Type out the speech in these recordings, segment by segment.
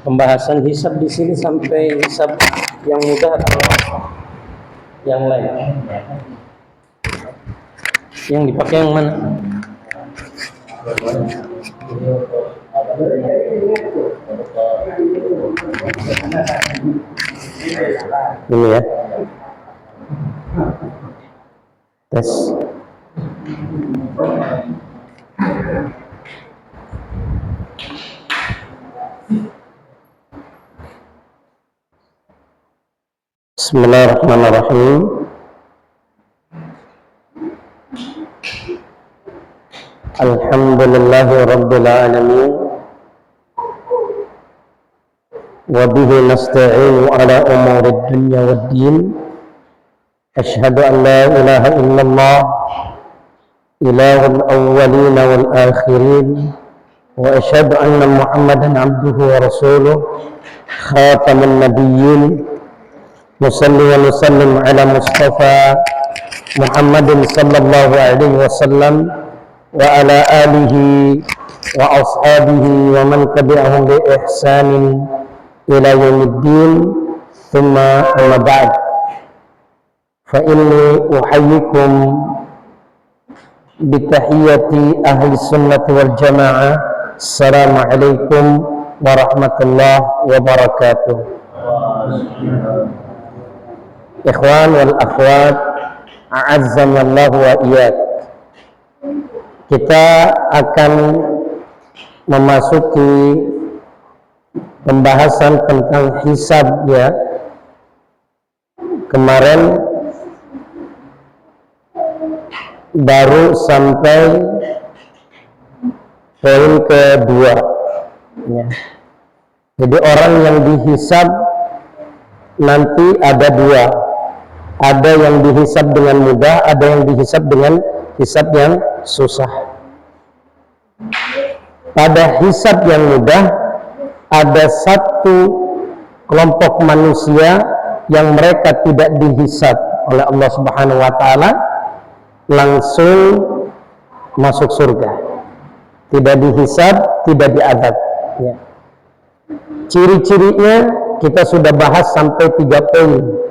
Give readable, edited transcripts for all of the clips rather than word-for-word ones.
Pembahasan hisab di sini sampai hisab yang mudah atau yang lain? Yang dipakai yang mana? Ini ya. Tes. Bismillahirrahmanirrahim. Alhamdulillahi rabbil alamin. Wa bihi nasta'inu ala umuri dunya waddin. Asyhadu an la ilaha illallah ilahul awwalin wal akhirin. Wa asyhadu anna Muhammadan abduhu wa rasuluh khatamun nabiyyin. Nusalli wa nusallim ala Mustafa Muhammadin sallallahu alaihi wasallam wa ala alihi wa ashabihi wa man tabi'ahum bi ihsanin ila yaumiddin. Thumma amma ba'd. Fa inni uhayyikum bi tahiyyati ahli sunnati wal jamaah. Assalamu alaikum warahmatullahi wabarakatuh. Ikhwan wal akhwat, a'azzani Allah wa iyyak. Kita akan memasuki pembahasan tentang hisab ya. Kemarin baru sampai poin kedua ya. Jadi orang yang dihisab nanti ada dua. Ada yang dihisab dengan mudah, ada yang dihisab dengan hisab yang susah. Pada hisab yang mudah, ada satu kelompok manusia yang mereka tidak dihisab oleh Allah Subhanahu wa Ta'ala, langsung masuk surga. Tidak dihisab, tidak diazab ya. Ciri-cirinya kita sudah bahas sampai 3 poin.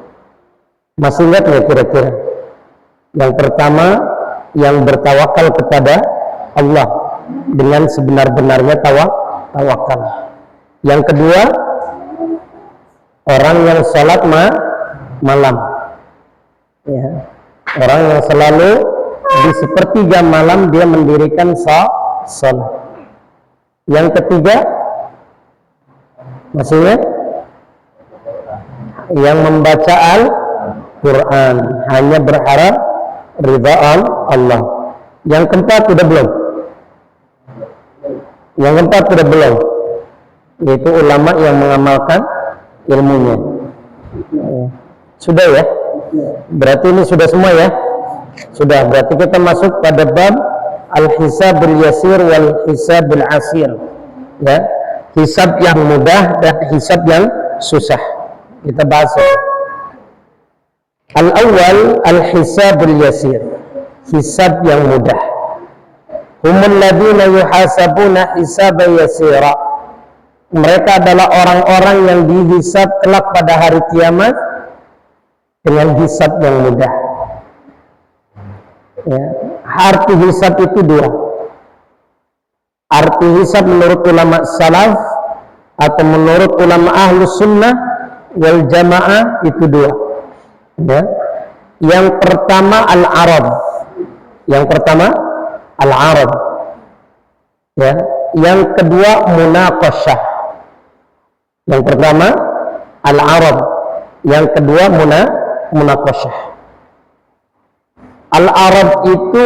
Masih ingat nggak kira-kira? Yang pertama, yang bertawakal kepada Allah dengan sebenar-benarnya tawakal. Yang kedua, orang yang sholat malam ya. Orang yang selalu di sepertiga malam dia mendirikan sholat. Yang ketiga, masih ingat? Yang membaca Al-Quran, hanya berharap ridha Allah. Yang keempat sudah belum? Yang keempat sudah belum? Yaitu ulama yang mengamalkan ilmunya. Sudah ya? Berarti ini sudah semua ya? Sudah, berarti kita masuk pada bab al-hisabul yasir wal hisabul asir ya. Hisab yang mudah dan hisab yang susah. Kita bahas ya. Al-awwal al-hisabul yasir, hisab yang mudah. Humul ladina yuhasabuna hisaban yasira. Mereka adalah orang-orang yang dihisab kelak pada hari kiamat dengan hisab yang mudah ya. Arti hisab itu dua. Arti hisab menurut ulama salaf atau menurut ulama ahlus sunnah wal jamaah itu dua ya. Yang pertama al-arad. Yang pertama al-arad ya. Yang kedua munaqasyah. Yang pertama al-arad, yang kedua munaqasyah. Al-arad itu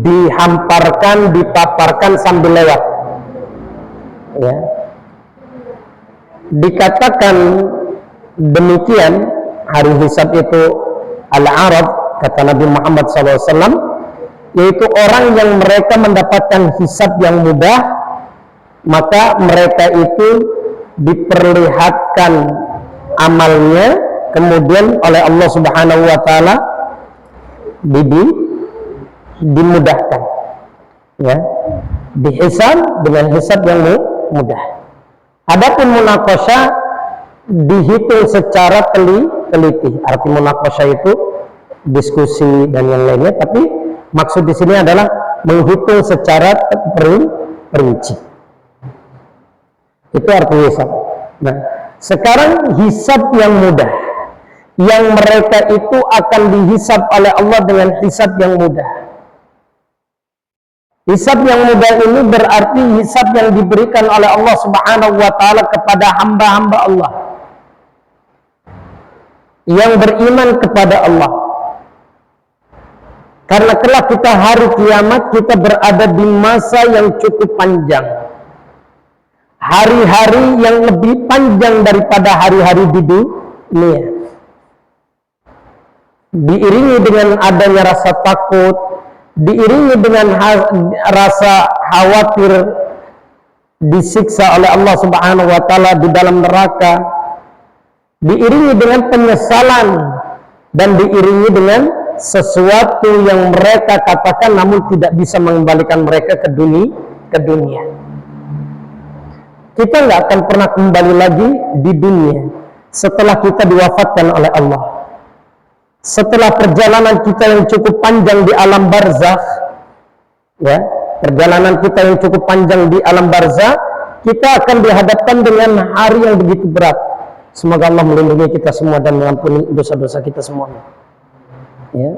dihamparkan, dipaparkan sambil lewat. Ya. Dikatakan demikian, hari hisab itu al-arad, kata Nabi Muhammad SAW, yaitu orang yang mereka mendapatkan hisab yang mudah, maka mereka itu diperlihatkan amalnya, kemudian oleh Allah Subhanahu wa Ta'ala dimudahkan, ya, dihisab dengan hisab yang mudah. Adapun munaqasyah dihitung secara teliti. Arti munaqasyah itu diskusi dan yang lainnya, tapi maksud di sini adalah menghitung secara perinci. Itu arti hisab. Nah, sekarang hisab yang mudah, yang mereka itu akan dihisab oleh Allah dengan hisab yang mudah. Hisab yang mudah ini berarti hisab yang diberikan oleh Allah Subhanahu wa Ta'ala kepada hamba-hamba Allah yang beriman kepada Allah. Karena kelak kita hari kiamat, kita berada di masa yang cukup panjang, hari-hari yang lebih panjang daripada hari-hari di dunia, diiringi dengan adanya rasa takut, diiringi dengan rasa khawatir disiksa oleh Allah Subhanahu wa Ta'ala di dalam neraka, diiringi dengan penyesalan, dan diiringi dengan sesuatu yang mereka katakan namun tidak bisa mengembalikan mereka ke dunia. Kita nggak akan pernah kembali lagi di dunia setelah kita diwafatkan oleh Allah. Setelah perjalanan kita yang cukup panjang di alam barzakh, ya, perjalanan kita yang cukup panjang di alam barzakh, kita akan dihadapkan dengan hari yang begitu berat. Semoga Allah melindungi kita semua dan mengampuni dosa-dosa kita semuanya. Ya.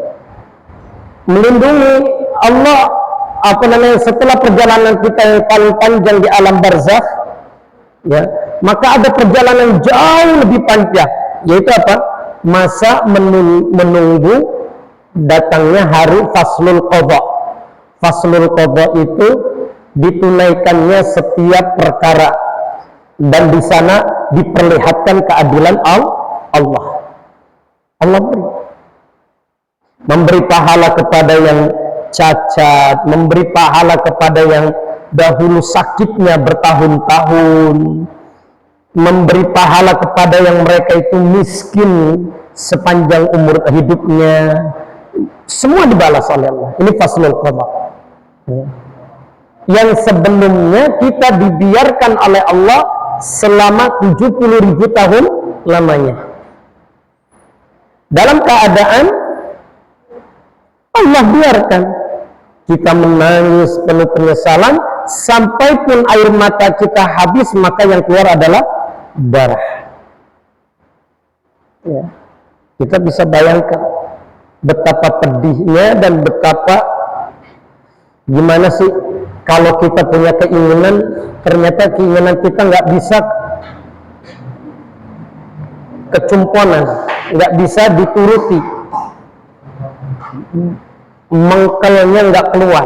Melindungi Allah, setelah perjalanan kita yang paling panjang di alam barzakh, ya, maka ada perjalanan jauh lebih panjang, yaitu apa? Masa menunggu datangnya hari faslul qadha. Faslul qadha itu ditunaikannya setiap perkara, dan di sana diperlihatkan keadilan Allah. Allah memberi pahala kepada yang cacat, memberi pahala kepada yang dahulu sakitnya bertahun-tahun, memberi pahala kepada yang mereka itu miskin sepanjang umur hidupnya. Semua dibalas oleh Allah. Ini faslul qadha. Yang sebelumnya kita dibiarkan oleh Allah selama 70.000 tahun lamanya, dalam keadaan Allah biarkan kita menangis penuh penyesalan, sampai pun air mata kita habis, maka yang keluar adalah darah. Ya. Kita bisa bayangkan betapa pedihnya dan betapa gimana sih kalau kita punya keinginan, ternyata keinginan kita nggak bisa kecumponan, nggak bisa dituruti, mengkelnya nggak keluar,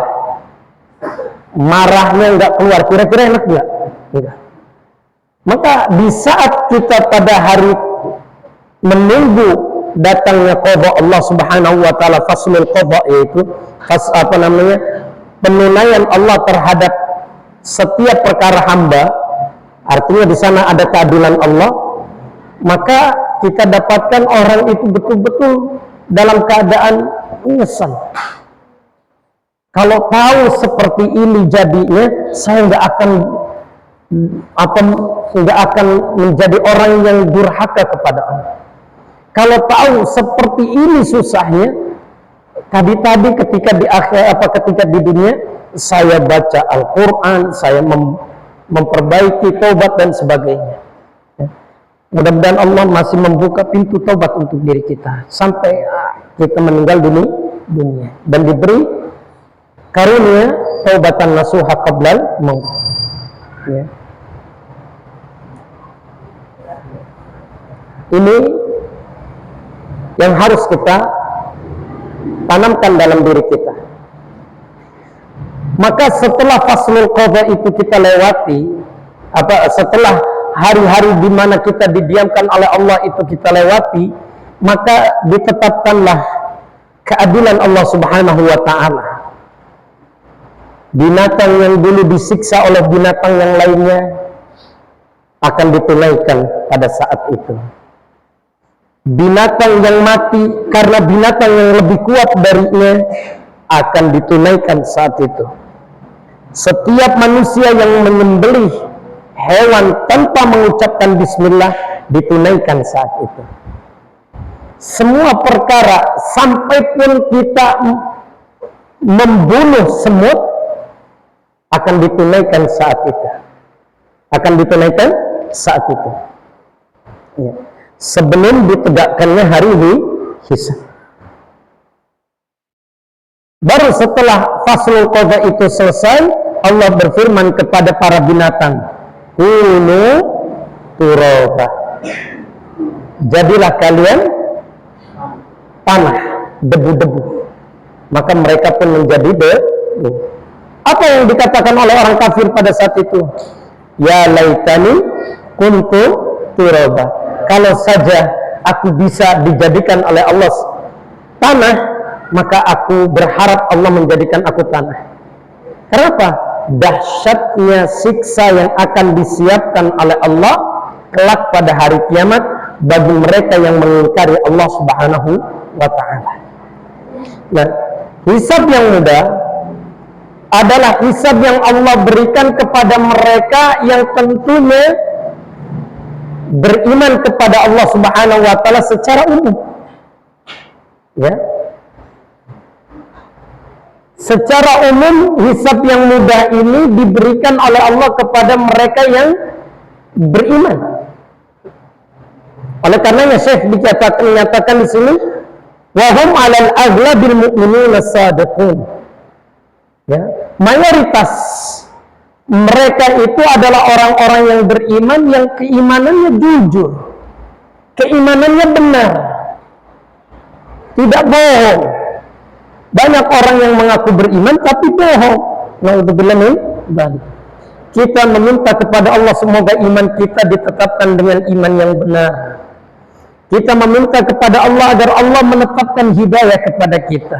marahnya nggak keluar. Kira-kira enak nggak? Enggak. Maka di saat kita pada hari menunggu datangnya qadha Allah Subhanahu wa Ta'ala, faslul qadha, yaitu penunaian Allah terhadap setiap perkara hamba, artinya di sana ada keadilan Allah, maka kita dapatkan orang itu betul-betul dalam keadaan menyesal. Kalau tahu seperti ini jadinya, saya nggak akan menjadi orang yang durhaka kepada Allah. Kalau tahu seperti ini susahnya, tadi ketika ketika di dunia saya baca Al-Quran, saya memperbaiki taubat dan sebagainya. Mudah-mudahan Allah masih membuka pintu taubat untuk diri kita sampai kita meninggal dunia dan diberi karunia taubatan nasuha qablal maut. Ya. Ini yang harus kita ditanamkan dalam diri kita. Maka setelah faslul qadha itu kita lewati, setelah hari-hari di mana kita didiamkan oleh Allah itu kita lewati, maka ditetapkanlah keadilan Allah Subhanahu wa ta'ala. Binatang yang dulu disiksa oleh binatang yang lainnya akan ditunaikan pada saat itu. Binatang yang mati karena binatang yang lebih kuat darinya akan ditunaikan saat itu. Setiap manusia yang menyembelih hewan tanpa mengucapkan bismillah ditunaikan saat itu. Semua perkara, sampai pun kita membunuh semut, akan ditunaikan saat itu. Akan ditunaikan saat itu. Ya. Sebelum ditegakkannya hari hisab. Baru setelah faslul qadha itu selesai, Allah berfirman kepada para binatang, kunu turaba, jadilah kalian tanah, debu-debu. Maka mereka pun menjadi debu. Apa yang dikatakan oleh orang kafir pada saat itu? Ya laitani kuntu turaba, kalau saja aku bisa dijadikan oleh Allah tanah, maka aku berharap Allah menjadikan aku tanah. Kenapa? Dahsyatnya siksa yang akan disiapkan oleh Allah kelak pada hari kiamat bagi mereka yang mengingkari Allah Subhanahu wa ta'ala. Nah, hisab yang mudah adalah hisab yang Allah berikan kepada mereka yang tentunya beriman kepada Allah Subhanahu wa ta'ala secara umum. Ya. Secara umum hisab yang mudah ini diberikan oleh Allah kepada mereka yang beriman. Oleh karenanya Syekh menyatakan di sini, wa hum 'alal aghlabil mu'minuna shadiqun. Ya, mayoritas mereka itu adalah orang-orang yang beriman yang keimanannya jujur, keimanannya benar, tidak bohong. Banyak orang yang mengaku beriman tapi bohong. Naudzubillah min dzalik. Kita meminta kepada Allah semoga iman kita ditetapkan dengan iman yang benar. Kita meminta kepada Allah agar Allah menetapkan hidayah kepada kita.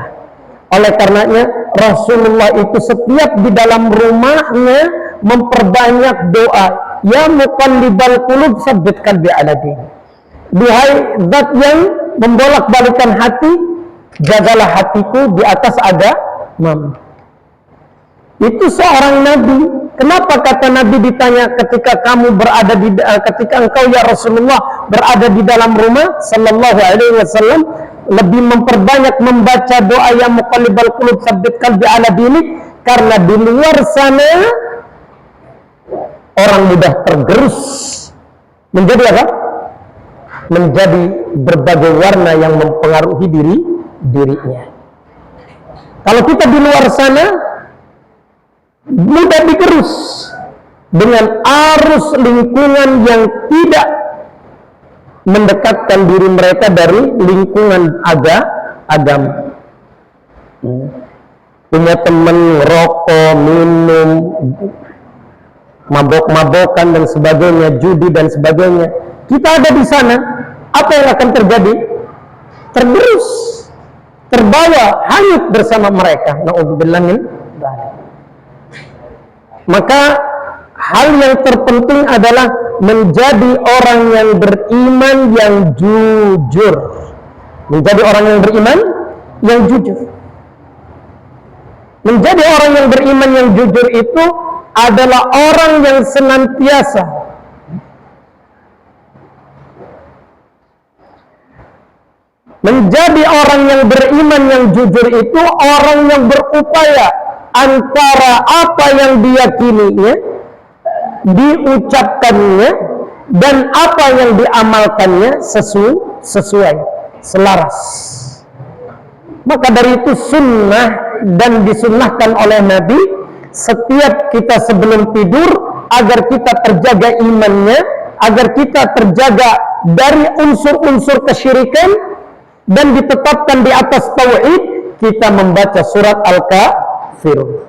Oleh karenanya Rasulullah itu setiap di dalam rumahnya memperbanyak doa, ya muqallibal qulub tsabbit qalbi ala din. Duhai zat yang membolak-balikan hati, jagalah hatiku di atas agama. Itu seorang nabi. Kenapa kata Nabi ditanya ketika ketika engkau ya Rasulullah berada di dalam rumah sallallahu alaihi wasallam lebih memperbanyak membaca doa yang muqallibal qulub tsabbit qalbi ala dinik, karena di luar sana orang mudah tergerus menjadi apa? Menjadi berbagai warna yang mempengaruhi dirinya. Kalau kita di luar sana mudah digerus dengan arus lingkungan yang tidak mendekatkan diri mereka dari lingkungan agama. Punya teman rokok, minum, mabok-mabokan dan sebagainya, judi dan sebagainya. Kita ada di sana, apa yang akan terjadi? Tergerus, terbawa, hanyut bersama mereka. Naudzubillah min dzalik. Maka hal yang terpenting adalah menjadi orang yang beriman yang jujur. Menjadi orang yang beriman yang jujur. Menjadi orang yang beriman yang jujur itu adalah orang yang senantiasa menjadi orang yang beriman yang jujur itu orang yang berupaya antara apa yang diyakininya, diucapkannya, dan apa yang diamalkannya sesuai, selaras. Maka dari itu sunnah dan disunnahkan oleh Nabi setiap kita sebelum tidur agar kita terjaga imannya, agar kita terjaga dari unsur-unsur kesyirikan dan ditetapkan di atas tauhid, kita membaca surat Al-Kafirun.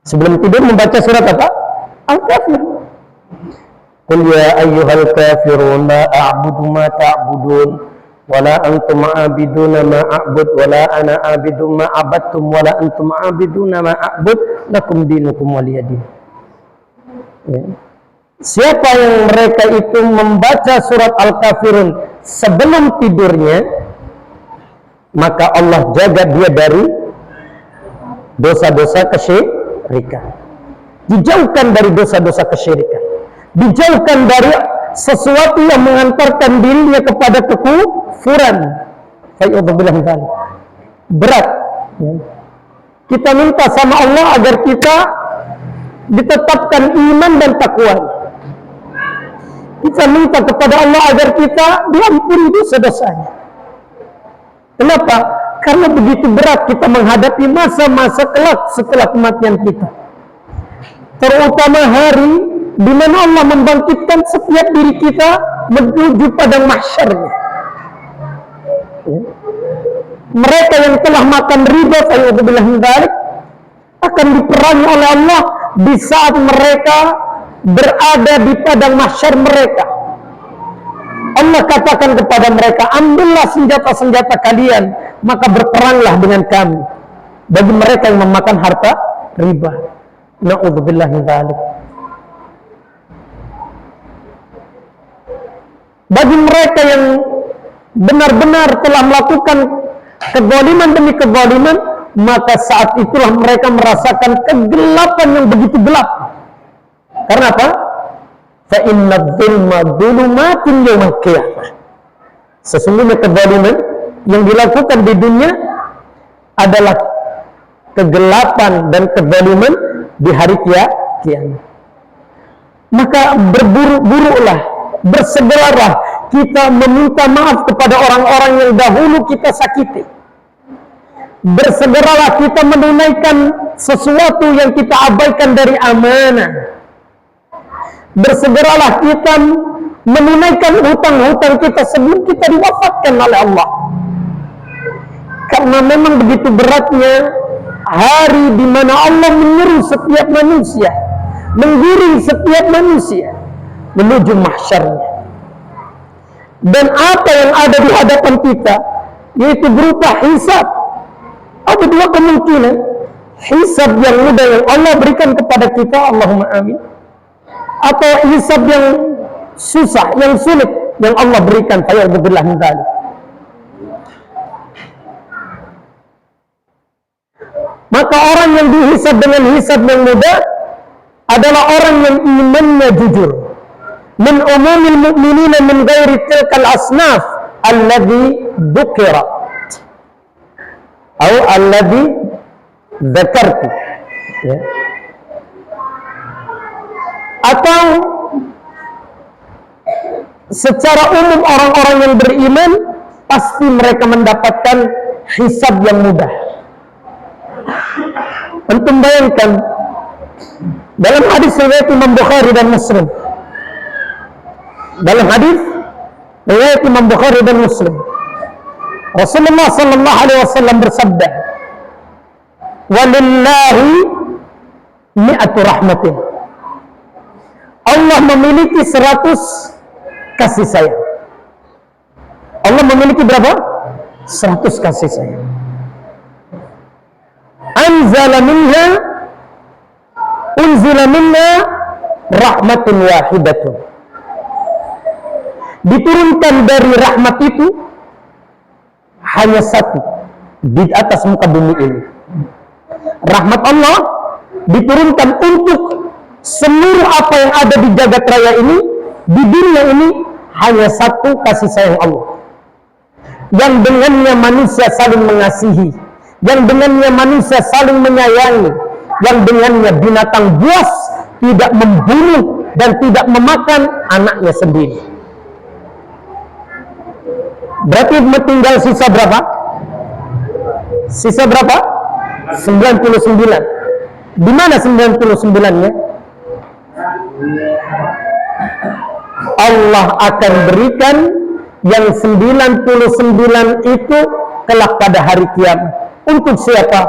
Sebelum tidur membaca surat apa? Al-Kafirun. Qul ya ayyuhal kafirun la a'budu ma ta'budun wa la antum a'abiduna ma a'bud wa la ana a'budu ma abattum wa la antum a'abiduna ma a'bud lakum dinukum waliyadin. Ya. Siapa yang mereka itu membaca surat Al-Kafirun sebelum tidurnya, maka Allah jaga dia dari dosa-dosa kesyirikan. Dijauhkan dari dosa-dosa kesyirikan. Dijauhkan dari sesuatu yang mengantarkan dirinya kepada kekufuran. Fa'udzubillah min dzalik. Berat. Kita minta sama Allah agar kita ditetapkan iman dan takwa. Kita minta kepada Allah agar kita diampuni dosa-dosanya. Kenapa? Karena begitu berat kita menghadapi masa-masa kelak setelah kematian kita. Terutama hari di mana Allah membangkitkan setiap diri kita menuju padang mahsyarnya. Ya. Mereka yang telah makan riba, fa'udzubillah min dzalik, akan diperangi oleh Allah di saat mereka berada di padang mahsyar mereka. Allah katakan kepada mereka, ambillah senjata-senjata kalian, maka berperanglah dengan kami. Bagi mereka yang memakan harta riba. Na'udzubillah min dzalik. Bagi mereka yang benar-benar telah melakukan kezaliman demi kezaliman, maka saat itulah mereka merasakan kegelapan yang begitu gelap. Karena apa? Fa inna dzulma dzulumatun yaumil qiyamah. Sesungguhnya kezaliman yang dilakukan di dunia adalah kegelapan dan kezaliman di hari kiamat. Maka berburu-burulah, bersegeralah kita meminta maaf kepada orang-orang yang dahulu kita sakiti. Bersegeralah kita menunaikan sesuatu yang kita abaikan dari amanah. Bersegeralah kita menunaikan hutang-hutang kita sebelum kita diwafatkan oleh Allah. Karena memang begitu beratnya hari di mana Allah menyeru setiap manusia, menggiring setiap manusia menuju mahsyarnya. Dan apa yang ada di hadapan kita, yaitu berupa hisab. Ada dua kemungkinan. Hisab yang mudah yang Allah berikan kepada kita, Allahumma amin. Atau hisab yang susah, yang sulit yang Allah berikan, fa'udzubillah min dzalik. Maka orang yang dihisab dengan hisab yang mudah adalah orang yang imannya jujur. Min umumil mu'minina min ghairi tilkal asnaf alladhi dzukira atau alladhi dzakartu, ya. Atau secara umum orang-orang yang beriman pasti mereka mendapatkan hisab yang mudah. Antum bayangkan dalam hadis riwayat Imam Bukhari dan Muslim. Dalam hadis riwayat Imam Bukhari dan Muslim, Rasulullah sallallahu alaihi wasallam bersabda, "Walillahi mi'atu rahmatin." Allah memiliki 100 kasih sayang. Allah memiliki berapa? 100 kasih sayang. Unzila minna rahmatun wahidatun. Diturunkan dari rahmat itu hanya satu di atas muka bumi ini. Rahmat Allah diturunkan untuk seluruh apa yang ada di jagat raya ini, di dunia ini, hanya satu kasih sayang Allah. Yang dengannya manusia saling mengasihi, yang dengannya manusia saling menyayangi, yang dengannya binatang buas tidak membunuh dan tidak memakan anaknya sendiri. Berarti tinggal sisa berapa? Sisa berapa? 99. Di mana 99-nya? Allah akan berikan yang 99 itu kelak pada hari kiamat. Untuk siapa?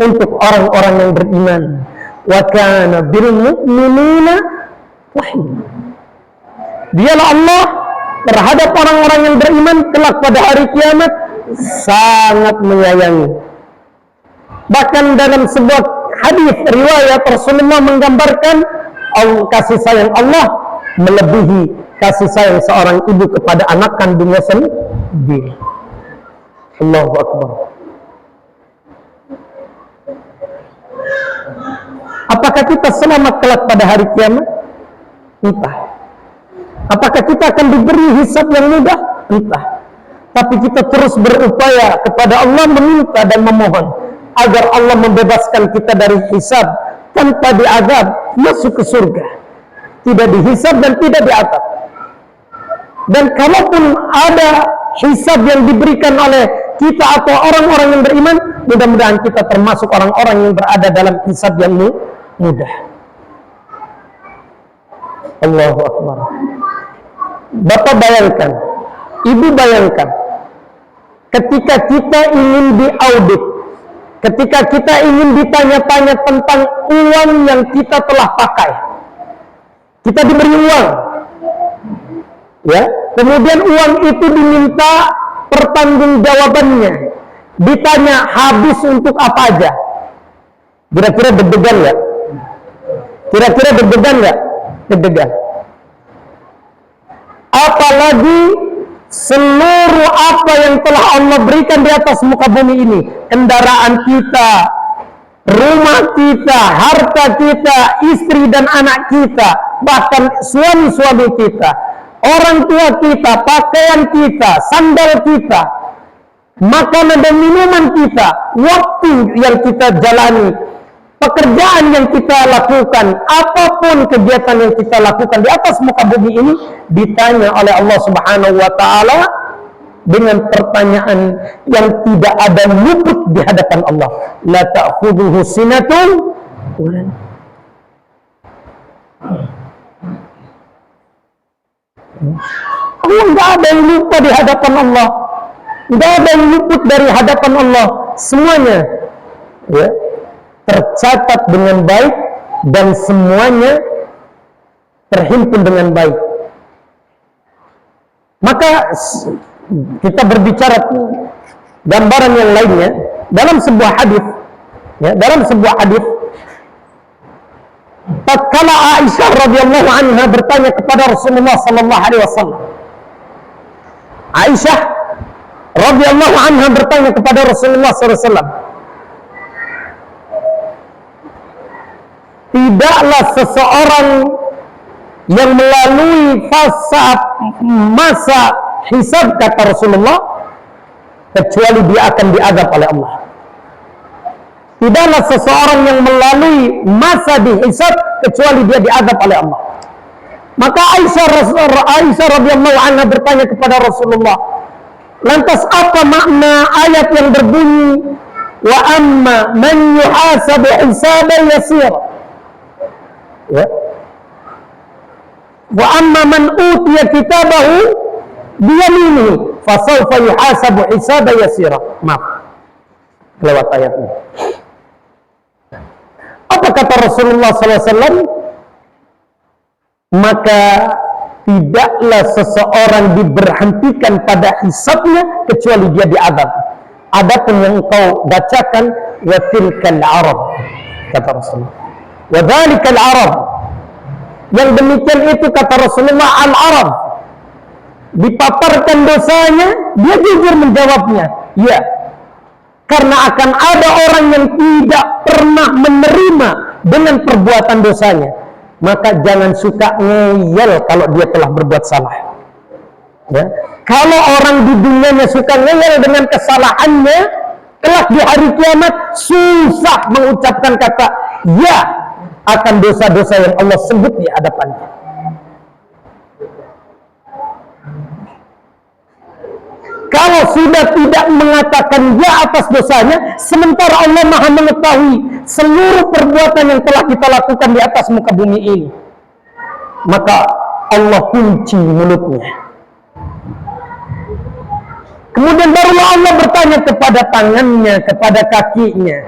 Untuk orang-orang yang beriman. Wa kana bil mu'minina rahim. Dialah Allah terhadap orang-orang yang beriman kelak pada hari kiamat sangat menyayangi. Bahkan dalam sebuah hadis riwayat Rasulullah menggambarkan kasih sayang Allah melebihi kasih sayang seorang ibu kepada anak kandungnya sendiri. Allahu Akbar. Apakah kita selamat kelak pada hari kiamat? Entah. Apakah kita akan diberi hisab yang mudah? Entah. Tapi kita terus berupaya kepada Allah, meminta dan memohon agar Allah membebaskan kita dari hisab tanpa diazab, masuk ke surga, tidak dihisab dan tidak diazab. Dan kalaupun ada hisab yang diberikan oleh kita atau orang-orang yang beriman, mudah-mudahan kita termasuk orang-orang yang berada dalam hisab yang mudah. Allahu Akbar. Bapak bayangkan, ibu bayangkan, ketika kita ingin diaudit, ketika kita ingin ditanya-tanya tentang uang yang kita telah pakai, kita diberi uang, ya, kemudian uang itu diminta pertanggungjawabannya, ditanya habis untuk apa aja. Kira-kira deg-degan nggak? Kira-kira deg-degan nggak? Deg-degan. Apalagi seluruh apa yang telah Allah berikan di atas muka bumi ini, kendaraan kita, rumah kita, harta kita, istri dan anak kita, bahkan suami-suami kita, orang tua kita, pakaian kita, sandal kita, makanan dan minuman kita, waktu yang kita jalani, pekerjaan yang kita lakukan, apapun kegiatan yang kita lakukan di atas muka bumi ini ditanya oleh Allah Subhanahu wa taala dengan pertanyaan yang tidak ada luput di hadapan Allah. La ta'khudhuhu sinatun wa enggak ada yang lupa di hadapan Allah. Enggak ada yang luput dari hadapan Allah. Semuanya, ya, tercatat dengan baik dan semuanya terhimpun dengan baik. Maka kita berbicara gambaran yang lainnya dalam sebuah hadis, ya, dalam sebuah hadis tatkala Aisyah radhiyallahu anha bertanya kepada Rasulullah sallallahu alaihi wasallam. Aisyah radhiyallahu anha bertanya kepada Rasulullah sallallahu alaihi wasallam, tidaklah seseorang yang melalui masa hisab, kata Rasulullah, kecuali dia akan diazab oleh Allah. Tidaklah seseorang yang melalui masa dihisab kecuali dia diazab oleh Allah. Maka Aisyah radhiyallahu anha bertanya kepada Rasulullah, lantas apa makna ayat yang berbunyi wa amma man yuhasabu hisaban yasira, ya, wa amma man utiya kitabahu biyaminihi fasawfa yuhasabu hisaban yasira. Maaf, lewat ayatnya. Apa kata Rasulullah SAW? Maka tidaklah seseorang diberhentikan pada hisabnya kecuali dia diazab. Adapun yang engkau bacakan, wa tilkal arab, kata Rasulullah. Wa dhalikal arab, yang demikian itu, kata Rasulullah, al-arab, dipaparkan dosanya, dia jujur menjawabnya, ya, karena akan ada orang yang tidak pernah menerima dengan perbuatan dosanya. Maka jangan suka ngeyel kalau dia telah berbuat salah, ya. Kalau orang di dunianya suka ngeyel dengan kesalahannya, kelak di hari kiamat susah mengucapkan kata ya akan dosa-dosa yang Allah sebut di hadapannya. Kalau sudah tidak mengatakan ya atas dosanya, sementara Allah Maha mengetahui seluruh perbuatan yang telah kita lakukan di atas muka bumi ini, maka Allah kunci mulutnya. Kemudian barulah Allah bertanya kepada tangannya, kepada kakinya,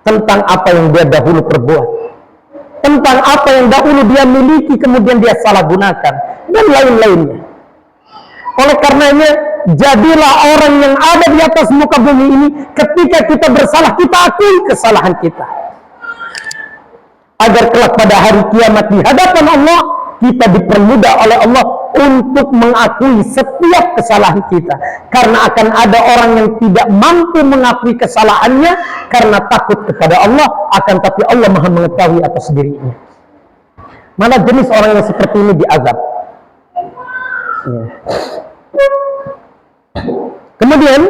tentang apa yang dia dahulu perbuat, tentang apa yang dahulu dia miliki kemudian dia salah gunakan, dan lain-lainnya. Oleh karenanya, jadilah orang yang ada di atas muka bumi ini, ketika kita bersalah, kita akui kesalahan kita, agar kelak pada hari kiamat di hadapan Allah, kita dipermudah oleh Allah untuk mengakui setiap kesalahan kita. Karena akan ada orang yang tidak mampu mengakui kesalahannya karena takut kepada Allah, akan tapi Allah Maha mengetahui atas dirinya. Mana jenis orang yang seperti ini diazab. Ya. Kemudian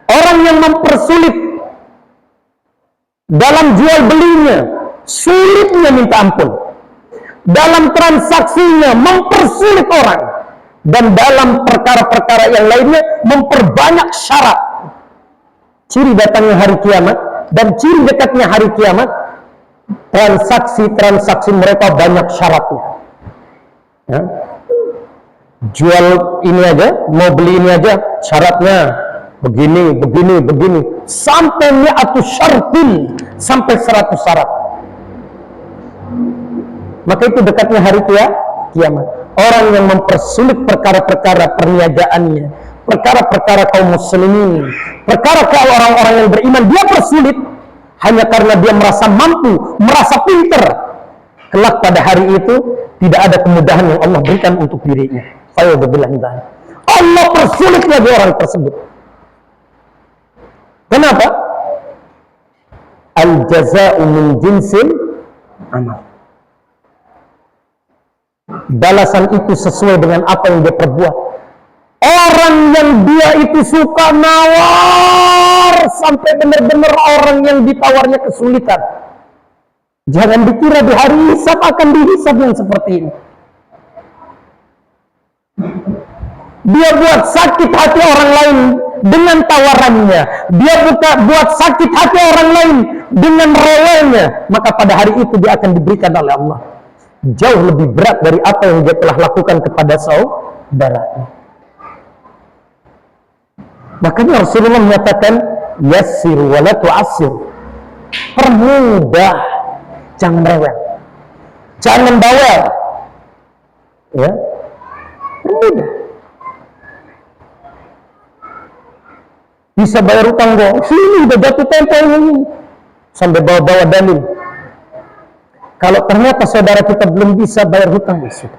orang yang mempersulit dalam jual belinya, sulitnya minta ampun, dalam transaksinya mempersulit orang, dan dalam perkara-perkara yang lainnya memperbanyak syarat. Ciri datangnya hari kiamat dan ciri dekatnya hari kiamat, transaksi-transaksi mereka banyak syaratnya. Ya. Jual ini aja, mau beli ini aja, syaratnya begini, begini, begini, sampai mi'atu syartin, sampai 100 syarat. Maka itu dekatnya hari kiamat. Orang yang mempersulit perkara-perkara perniagaannya, perkara-perkara kaum muslimin, perkara orang-orang yang beriman, dia persulit hanya karena dia merasa mampu, merasa pinter. Kelak pada hari itu tidak ada kemudahan yang Allah berikan untuk dirinya. Allah persulit lagi orang tersebut. Kenapa? Al-jaza'u min jinsil amal. Balasan itu sesuai dengan apa yang dia perbuat. Orang yang dia itu suka nawar sampai benar-benar orang yang ditawarnya kesulitan. Jangan dikira di hari hisab akan dihisab yang seperti ini. Dia buat sakit hati orang lain dengan tawarannya, dia buat sakit hati orang lain dengan rewelnya, maka pada hari itu dia akan diberikan oleh Allah jauh lebih berat dari apa yang dia telah lakukan kepada saudaranya. Makanya Rasulullah menyatakan, yassir wa la tu'assir, permudah, jangan rewel, jangan bawel, ya, permudah. Bisa bayar utang kok, sini udah jatuh tempo ini, sampai bawa-bawa dalil. Kalau ternyata saudara kita belum bisa bayar hutang, sudah.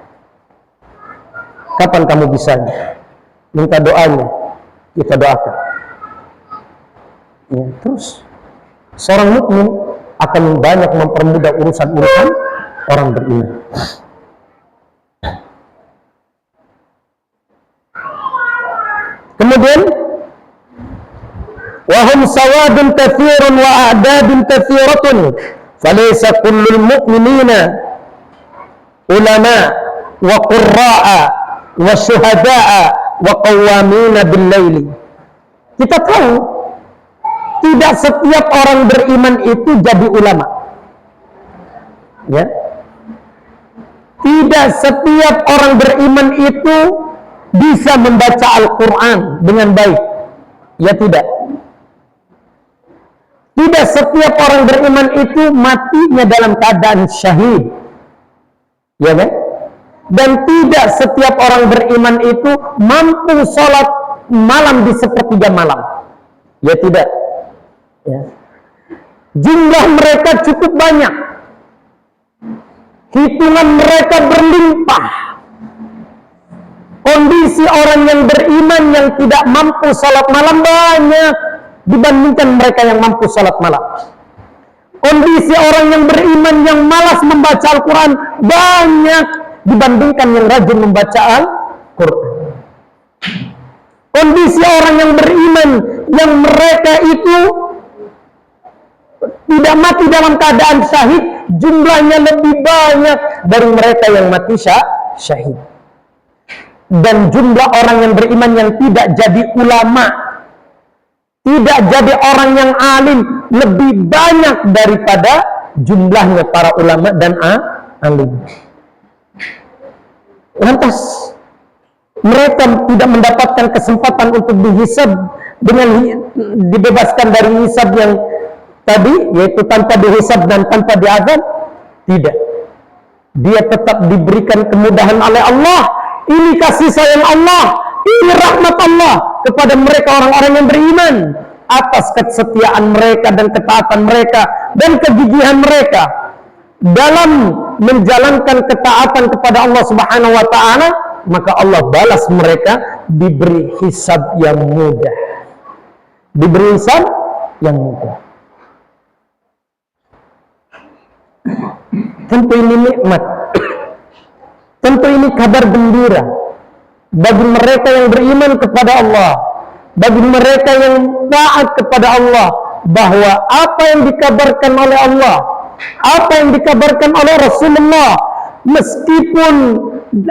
Kapan kamu bisanya? Minta doanya, kita doakan. Ya, terus seorang mukmin akan banyak mempermudah urusan-urusan orang beriman. Kemudian wahum sawadun kathirun wa a'dadun kathiratun falaysa kullul mu'minina ulama wa qurra'a wa syuhada'a wa qawwamina bil laili. Kita tahu tidak setiap orang beriman itu jadi ulama, ya. Tidak setiap orang beriman itu bisa membaca Al-Quran dengan baik, ya tidak. Tidak setiap orang beriman itu matinya dalam keadaan syahid, ya kan? Dan tidak setiap orang beriman itu mampu sholat malam di sepertiga malam, ya tidak. Ya. Jumlah mereka cukup banyak, hitungan mereka berlimpah. Kondisi orang yang beriman yang tidak mampu sholat malam banyak dibandingkan mereka yang mampu sholat malam. Kondisi orang yang beriman yang malas membaca Al-Quran banyak dibandingkan yang rajin membaca Al-Quran. Kondisi orang yang beriman yang mereka itu tidak mati dalam keadaan syahid jumlahnya lebih banyak dari mereka yang mati syahid. Dan jumlah orang yang beriman yang tidak jadi ulama, tidak jadi orang yang alim lebih banyak daripada jumlahnya para ulama dan alim. Lantas mereka tidak mendapatkan kesempatan untuk dihisab dengan dibebaskan dari hisab yang tadi, yaitu tanpa dihisab dan tanpa diazab? Tidak. Dia tetap diberikan kemudahan oleh Allah. Ini kasih sayang Allah, ini rahmat Allah kepada mereka orang-orang yang beriman atas kesetiaan mereka dan ketaatan mereka dan kegigihan mereka dalam menjalankan ketaatan kepada Allah Subhanahu wa taala. Maka Allah balas mereka diberi hisab yang mudah. Diberi hisab yang mudah. Tentu ini nikmat. Tentu ini kabar gembira bagi mereka yang beriman kepada Allah, bagi mereka yang taat kepada Allah, bahwa apa yang dikabarkan oleh Allah, apa yang dikabarkan oleh Rasulullah, meskipun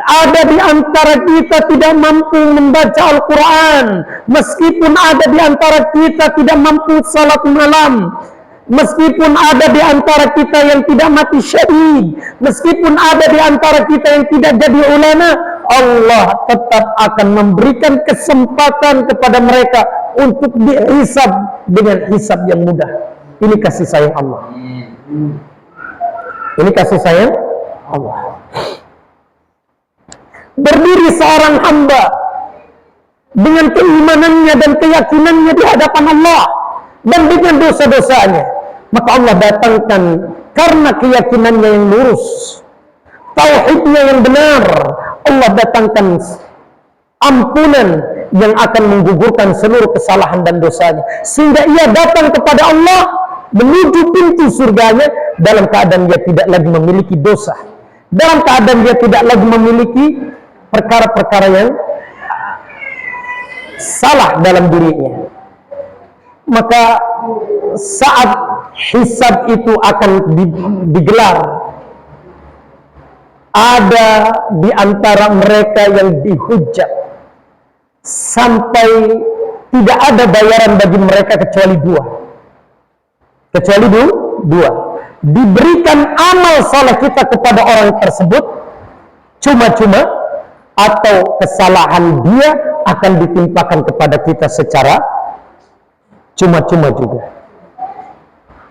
ada di antara kita tidak mampu membaca Al-Quran, meskipun ada di antara kita tidak mampu salat malam, meskipun ada di antara kita yang tidak mati syahid, meskipun ada di antara kita yang tidak jadi ulama, Allah tetap akan memberikan kesempatan kepada mereka untuk dihisab dengan hisab yang mudah. Ini kasih sayang Allah. Ini kasih sayang Allah. Berdiri seorang hamba dengan keimanannya dan keyakinannya di hadapan Allah dan dengan dosa-dosanya, maka Allah datangkan karena keyakinannya yang lurus, tauhidnya yang benar, Allah datangkan ampunan yang akan menggugurkan seluruh kesalahan dan dosanya, sehingga ia datang kepada Allah menuju pintu surganya dalam keadaan dia tidak lagi memiliki dosa, dalam keadaan dia tidak lagi memiliki perkara-perkara yang salah dalam dirinya. Maka saat hisab itu akan digelar, ada di antara mereka yang dihujat sampai tidak ada bayaran bagi mereka kecuali dua. Diberikan amal saleh kita kepada orang tersebut cuma-cuma, atau kesalahan dia akan ditimpakan kepada kita secara cuma-cuma juga.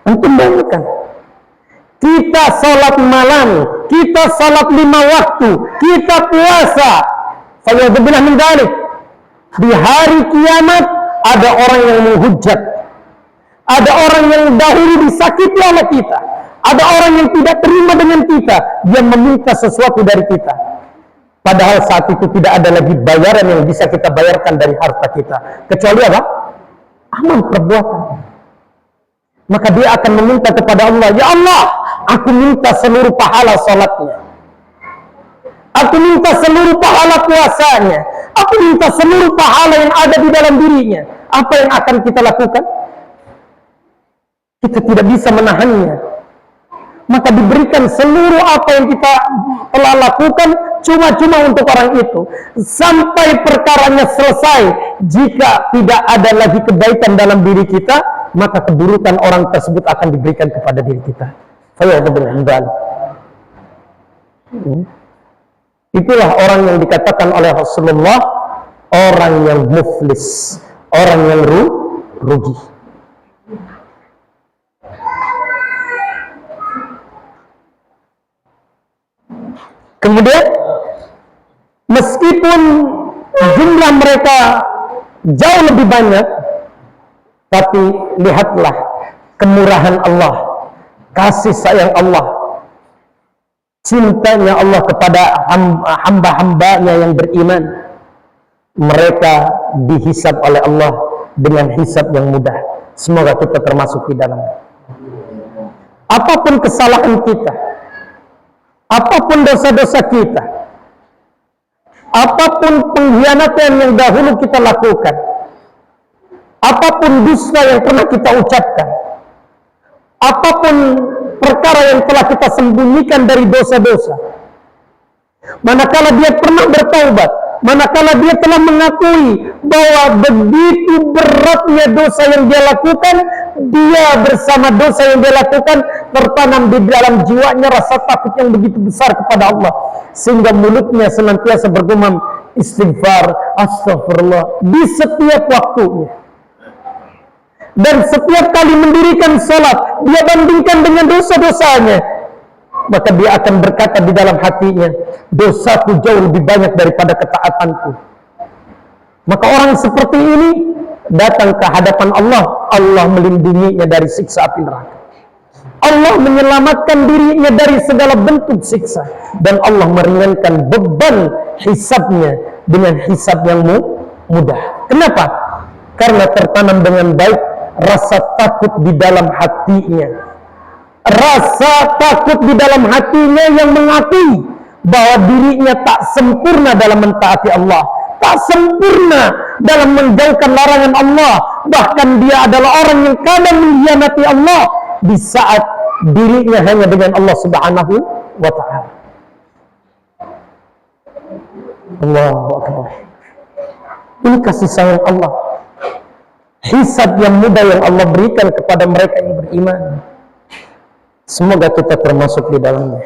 Antum bayangkan, kita salat malam, kita salat 5 waktu, kita puasa, fayadzubillah min dzalik. Di hari kiamat ada orang yang menghujat, ada orang yang dahulu disakiti oleh kita, ada orang yang tidak terima dengan kita, dia meminta sesuatu dari kita. Padahal saat itu tidak ada lagi bayaran yang bisa kita bayarkan dari harta kita, kecuali apa? Amal perbuatan. Maka dia akan meminta kepada Allah, ya Allah, aku minta seluruh pahala salatnya, aku minta seluruh pahala puasanya, aku minta seluruh pahala yang ada di dalam dirinya. Apa yang akan kita lakukan? Kita tidak bisa menahannya. Maka diberikan seluruh apa yang kita telah lakukan cuma-cuma untuk orang itu, sampai perkaranya selesai. Jika tidak ada lagi kebaikan dalam diri kita, maka keburukan orang tersebut akan diberikan kepada diri kita. Itulah orang yang dikatakan oleh Rasulullah, orang yang muflis, orang yang rugi. Kemudian meskipun jumlah mereka jauh lebih banyak, tapi lihatlah kemurahan Allah, kasih sayang Allah, cintanya Allah kepada hamba-hambanya yang beriman. Mereka dihisab oleh Allah dengan hisab yang mudah. Semoga kita termasuk di dalamnya. Apapun kesalahan kita, apapun dosa-dosa kita, apapun pengkhianatan yang dahulu kita lakukan, apapun dusta yang pernah kita ucapkan, apapun perkara yang telah kita sembunyikan dari dosa-dosa, manakala dia pernah bertaubat, manakala dia telah mengakui bahwa begitu beratnya dosa yang dia lakukan, dia bersama dosa yang dia lakukan tertanam di dalam jiwanya rasa takut yang begitu besar kepada Allah, sehingga mulutnya senantiasa bergumam istighfar, astagfirullah di setiap waktunya. Dan setiap kali mendirikan salat dia bandingkan dengan dosa-dosanya, maka dia akan berkata di dalam hatinya, dosaku jauh lebih banyak daripada ketaatanku. Maka orang seperti ini datang ke hadapan Allah, Allah melindunginya dari siksa api neraka. Allah menyelamatkan dirinya dari segala bentuk siksa, dan Allah meringankan beban hisabnya dengan hisab yang mudah. Kenapa? Karena tertanam dengan baik rasa takut di dalam hatinya. Rasa takut di dalam hatinya yang mengakui bahwa dirinya tak sempurna dalam mentaati Allah, tak sempurna dalam menjauhkan larangan Allah, bahkan dia adalah orang yang kadang mengkhianati Allah di saat dirinya hanya dengan Allah Subhanahu wa ta'ala. Allahu Akbar. Ini kasih sayang Allah, hisab yang mudah yang Allah berikan kepada mereka yang beriman. Semoga kita termasuk di dalamnya.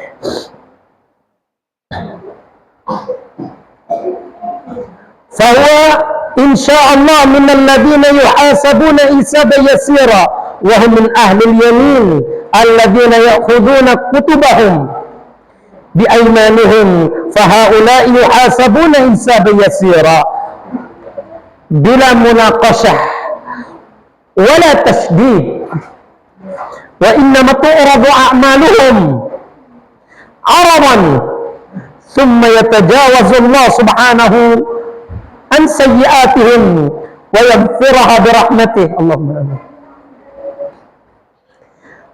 Fahuwa insyaallah minal ladina yuhasabuna hisaban yasira wa hum min ahlil yamin alladina ya'khuduna kutubahum biaymanihim fahaula'i yuhasabuna hisaban yasira bila munaqashah wala tashdid wa innama tu'radu a'maluhum 'aradan thumma yatajawazu Allah subhanahu an sayyi'atihim wa yaghfiraha bi rahmatih. Allahumma amin.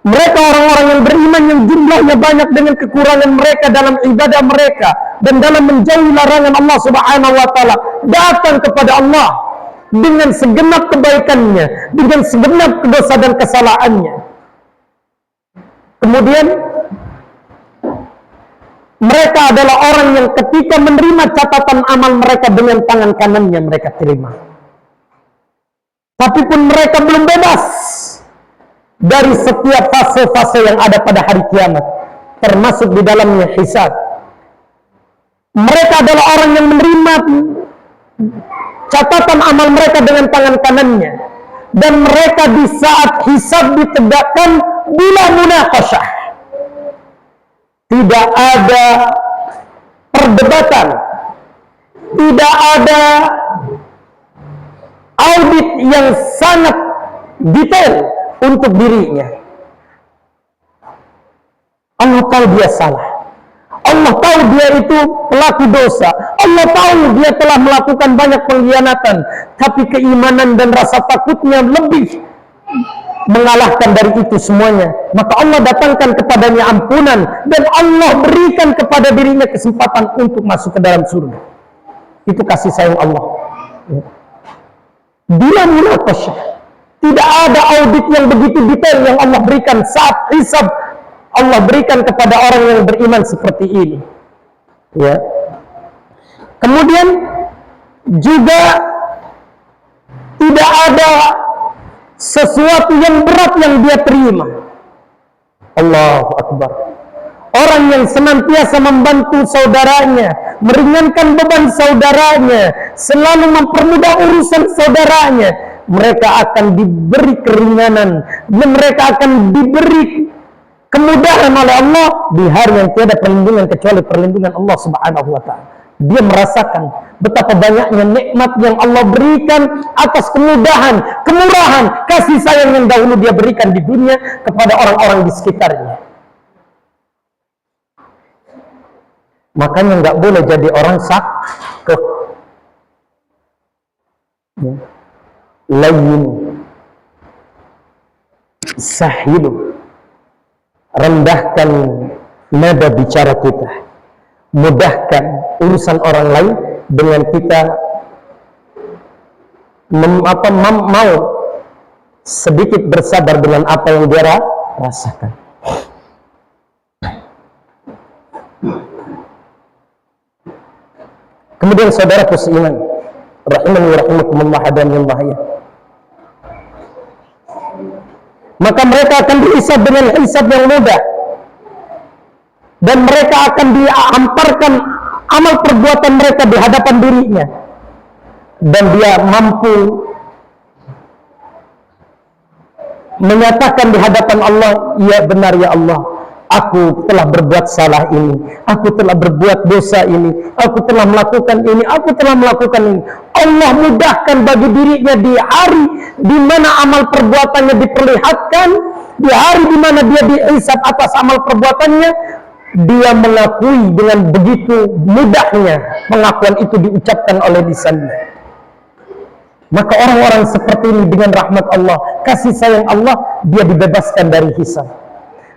Mereka orang-orang yang beriman yang jumlahnya banyak dengan kekurangan mereka dalam ibadah mereka dan dalam menjauhi larangan Allah Subhanahu wa taala, datang kepada Allah dengan segenap kebaikannya, dengan segenap dosa dan kesalahannya. Kemudian mereka adalah orang yang ketika menerima catatan amal mereka dengan tangan kanannya mereka terima. Tapi pun mereka belum bebas dari setiap fase-fase yang ada pada hari kiamat, termasuk di dalamnya hisab. Mereka adalah orang yang menerima catatan amal mereka dengan tangan kanannya, dan mereka di saat hisab ditegakkan bila munaqashah, tidak ada perdebatan, tidak ada audit yang sangat detail untuk dirinya. Allah tahu dia salah, Allah tahu dia itu pelaku dosa, Allah tahu dia telah melakukan banyak pengkhianatan, tapi keimanan dan rasa takutnya lebih mengalahkan dari itu semuanya. Maka Allah datangkan kepadanya ampunan, dan Allah berikan kepada dirinya kesempatan untuk masuk ke dalam surga. Itu kasih sayang Allah. Bila munaqashah, tidak ada audit yang begitu detail yang Allah berikan saat hisab. Allah berikan kepada orang yang beriman seperti ini. Ya. Kemudian juga tidak ada sesuatu yang berat yang dia terima. Allahu Akbar. Orang yang senantiasa membantu saudaranya, meringankan beban saudaranya, selalu mempermudah urusan saudaranya, mereka akan diberi keringanan dan mereka akan diberi kemudahan oleh Allah di hari yang tiada perlindungan kecuali perlindungan Allah Subhanahu wa ta'ala. Dia merasakan betapa banyaknya nikmat yang Allah berikan atas kemudahan, kemurahan, kasih sayang yang dahulu dia berikan di dunia kepada orang-orang di sekitarnya. Makanya nggak boleh jadi orang sakit, layyin, sahilu. Rendahkan nada bicara kita, mudahkan urusan orang lain dengan kita mau sedikit bersabar dengan apa yang dia rasakan. Kemudian saudaraku seiman, rahimani wa rahimakumullah hadirin yang bahagia, maka mereka akan dihisab dengan hisab yang mudah, dan mereka akan dihamparkan amal perbuatan mereka di hadapan dirinya, dan dia mampu menyatakan di hadapan Allah, ya benar ya Allah, aku telah berbuat salah ini, aku telah berbuat dosa ini, aku telah melakukan ini, aku telah melakukan ini. Allah mudahkan bagi dirinya di hari di mana amal perbuatannya diperlihatkan, di hari di mana dia dihisab atas amal perbuatannya, dia mengakui dengan begitu mudahnya, pengakuan itu diucapkan oleh lisannya. Maka orang-orang seperti ini dengan rahmat Allah, kasih sayang Allah, dia dibebaskan dari hisab.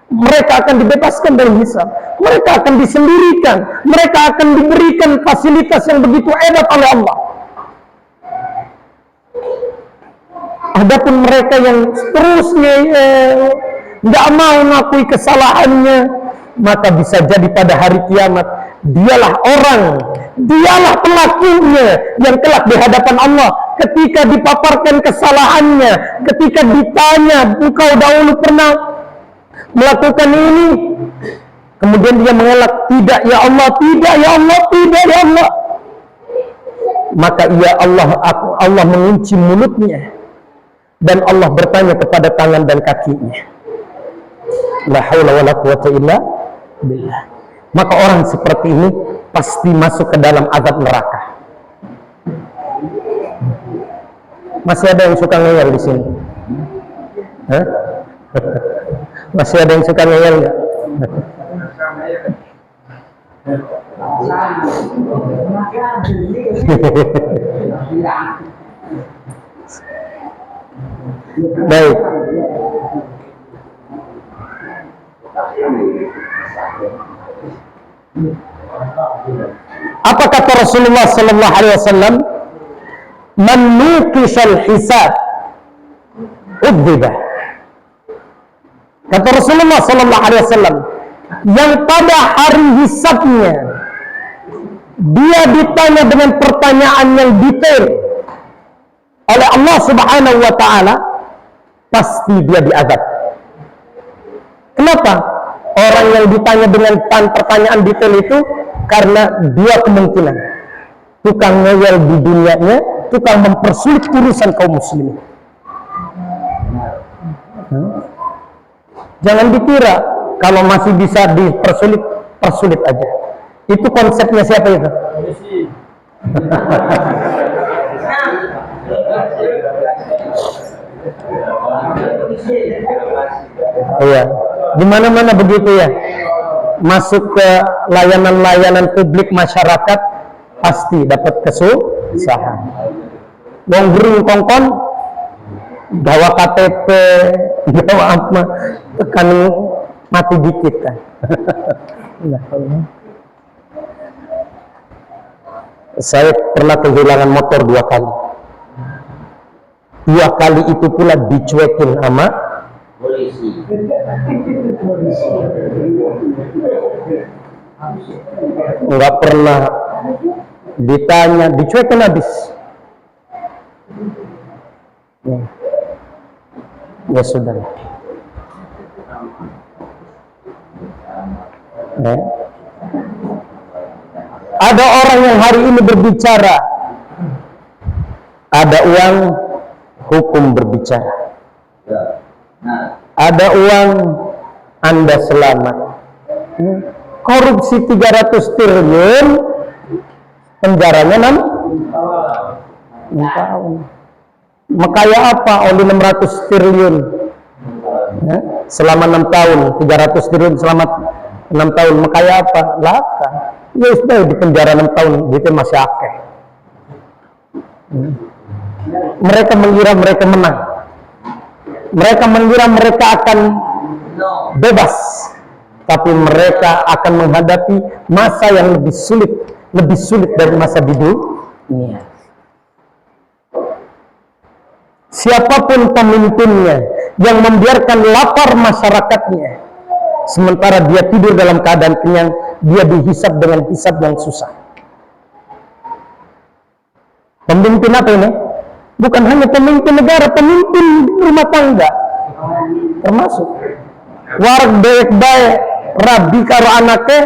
Mereka akan dibebaskan dari hisab. Mereka akan disendirikan. Mereka akan diberikan fasilitas yang begitu hebat oleh Allah. Adapun mereka yang seterusnya nggak mau mengakui kesalahannya, maka bisa jadi pada hari kiamat dialah pelakunya yang kelak di hadapan Allah. Ketika dipaparkan kesalahannya, ketika ditanya, engkau dahulu pernah melakukan ini, kemudian dia mengelak, tidak ya Allah, tidak ya Allah, tidak ya Allah, maka ya Allah mengunci mulutnya, dan Allah bertanya kepada tangan dan kakinya, la haula wala quwwata illa billah. Maka orang seperti ini pasti masuk ke dalam azab neraka. Masih ada yang suka ngeyel di sini? Hah? Masih ada yang suka ngeyel nggak? Baik. Apa kata Rasulullah sallallahu alaihi wasallam? Man nuqishal hisab udzibah. Kata Rasulullah sallallahu alaihi wasallam, yang pada hari hisabnya dia ditanya dengan pertanyaan yang detail oleh Allah Subhanahu wa taala, pasti dia diazab. Kenapa? Orang yang ditanya dengan pertanyaan detail itu karena dua kemungkinan. Tukang ngeyel di dunianya, tukang mempersulit urusan kaum muslimin. Jangan dikira kalau masih bisa dipersulit, persulit aja. Itu konsepnya siapa itu? Iya, di mana-mana begitu ya. Masuk ke layanan-layanan publik masyarakat pasti dapat kesusahan. Wong gering kongkon gawa KTP, gawa apa, tekan mati dikit kan. Saya pernah kehilangan motor 2 kali. 2 kali itu pula dicuekin sama polisi. Enggak pernah ditanya, dicuekin habis. Ya sudah. Ada orang yang hari ini berbicara, ada uang, hukum berbicara. Ada uang, Anda selamat. Korupsi 300 triliun, penjaranya 6 tahun. Makaya apa oleh 600 triliun selama 6 tahun, 300 triliun selama 6 tahun, makaya apa? Laka. Ya sudah di penjara 6 tahun, itu masih akeh. Mereka mengira mereka menang. Mereka mengira mereka akan bebas, tapi mereka akan menghadapi masa yang lebih sulit dari masa di dunia. Siapapun pemimpinnya yang membiarkan lapar masyarakatnya, sementara dia tidur dalam keadaan kenyang, dia dihisab dengan hisab yang susah. Pemimpin apa ini? Bukan hanya pemimpin negara, pemimpin rumah tangga. termasuk wareg baik baik rabi karo anaknya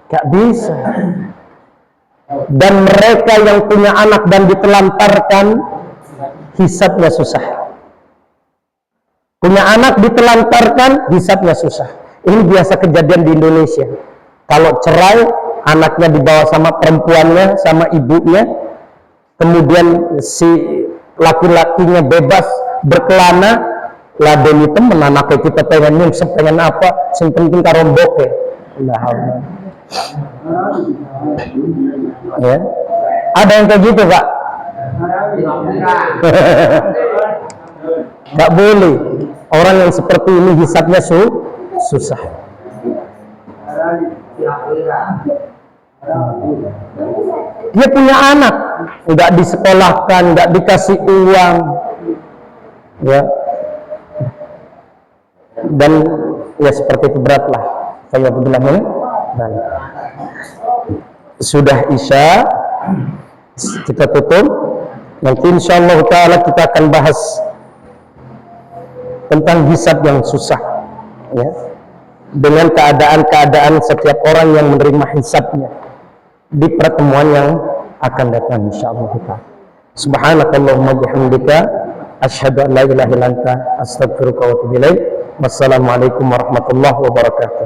gak bisa. Dan mereka yang punya anak dan ditelantarkan hisabnya susah. Punya anak ditelantarkan hisabnya susah. Ini biasa kejadian di Indonesia. Kalau cerai, anaknya dibawa sama perempuannya, sama ibunya, kemudian si laki-lakinya bebas berkelana, laden itu menanak kita pengen nyungsep, pengen apa, yang penting karombok ya. Ya. Ada yang kayak gitu, Pak? Gak boleh. Orang yang seperti ini hisabnya susah. Dia punya anak, nggak disekolahkan, nggak dikasih uang, ya. Dan ya seperti itu beratlah. Saya bilang ini. Dan sudah Isya, kita tutup. Nanti insyaallah ta'ala kita akan bahas tentang hisab yang susah, ya, dengan keadaan-keadaan setiap orang yang menerima hisabnya di pertemuan yang akan datang insyaallah kita. Subhanakallahumma bihamdika asyhadu an la ilaha illa anta astaghfiruka wa atubu ilaik. Wassalamualaikum warahmatullahi wabarakatuh.